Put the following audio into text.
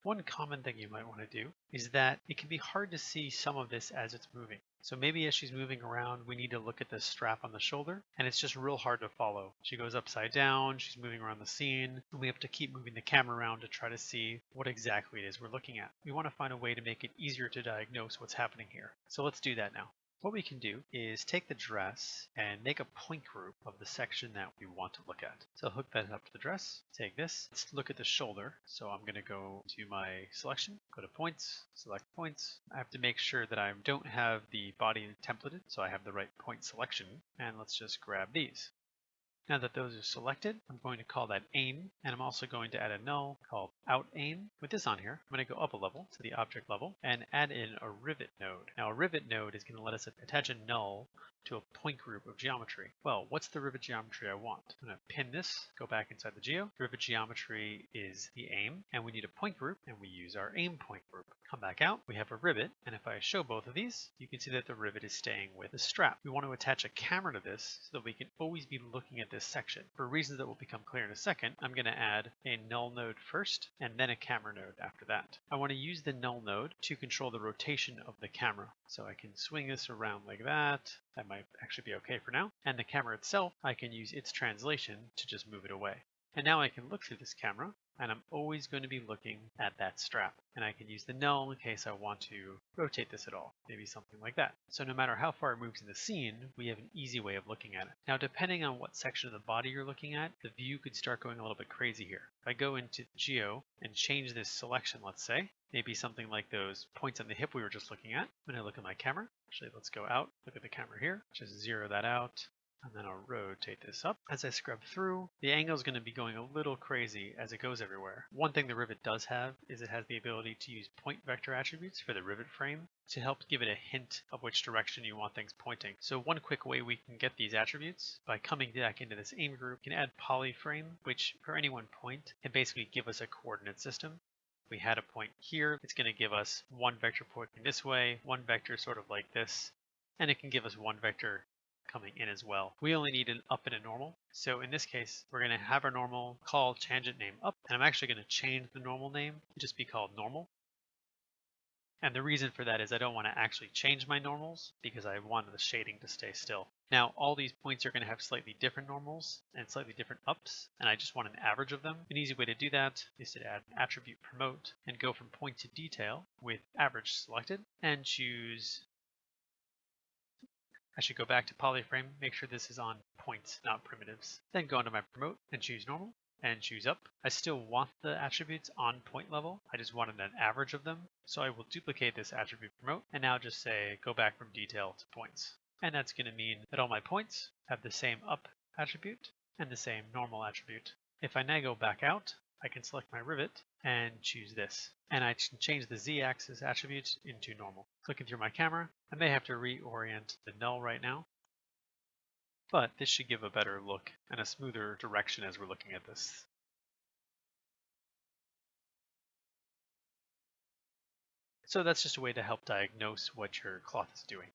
One common thing you might want to do is that it can be hard to see some of this as it's moving. So maybe as she's moving around, we need to look at the strap on the shoulder, and it's just real hard to follow. She goes upside down, she's moving around the scene, and we have to keep moving the camera around to try to see what exactly it is we're looking at. We want to find a way to make it easier to diagnose what's happening here. So let's do that now. What we can do is take the dress and make a point group of the section that we want to look at. So I'll hook that up to the dress, take this, let's look at the shoulder. So I'm going to go to my selection, go to points, select points. I have to make sure that I don't have the body templated, so I have the right point selection, and let's just grab these. Now that those are selected, I'm going to call that aim, and I'm also going to add a null called out aim. With this on here, I'm going to go up a level to the object level and add in a rivet node. Now a rivet node is going to let us attach a null to a point group of geometry. Well, what's the rivet geometry I want? I'm going to pin this, go back inside the geo. Rivet geometry is the aim, and we need a point group, and we use our aim point group. Come back out, we have a rivet, and if I show both of these, you can see that the rivet is staying with the strap. We want to attach a camera to this so that we can always be looking at this section. For reasons that will become clear in a second, I'm going to add a null node first, and then a camera node after that. I want to use the null node to control the rotation of the camera. So I can swing this around like that. That might actually be okay for now. And the camera itself, I can use its translation to just move it away. And now I can look through this camera, and I'm always going to be looking at that strap. And I can use the null in case I want to rotate this at all, maybe something like that. So no matter how far it moves in the scene, we have an easy way of looking at it. Now, depending on what section of the body you're looking at, the view could start going a little bit crazy here. If I go into Geo and change this selection, let's say, maybe something like those points on the hip we were just looking at. When I look at my camera, actually let's go out, look at the camera here, just zero that out. And then I'll rotate this up. As I scrub through, the angle is going to be going a little crazy as it goes everywhere. One thing the rivet does have is it has the ability to use point vector attributes for the rivet frame to help give it a hint of which direction you want things pointing. So one quick way we can get these attributes, by coming back into this aim group, we can add polyframe, which for any one point can basically give us a coordinate system. We had a point here, it's going to give us one vector pointing this way, one vector sort of like this, and it can give us one vector coming in as well. We only need an up and a normal. So in this case, we're going to have our normal call tangent name up, and I'm actually going to change the normal name to just be called normal. And the reason for that is I don't want to actually change my normals because I want the shading to stay still. Now, all these points are going to have slightly different normals and slightly different ups, and I just want an average of them. An easy way to do that is to add an attribute promote and go from point to detail with average selected and choose. I should go back to polyframe, make sure this is on points, not primitives. Then go into my promote and choose normal and choose up. I still want the attributes on point level. I just wanted an average of them. So I will duplicate this attribute promote and now just say go back from detail to points. And that's going to mean that all my points have the same up attribute and the same normal attribute. If I now go back out, I can select my rivet and choose this. And I can change the z-axis attribute into normal. Looking through my camera, I may have to reorient the null right now, but this should give a better look and a smoother direction as we're looking at this. So that's just a way to help diagnose what your cloth is doing.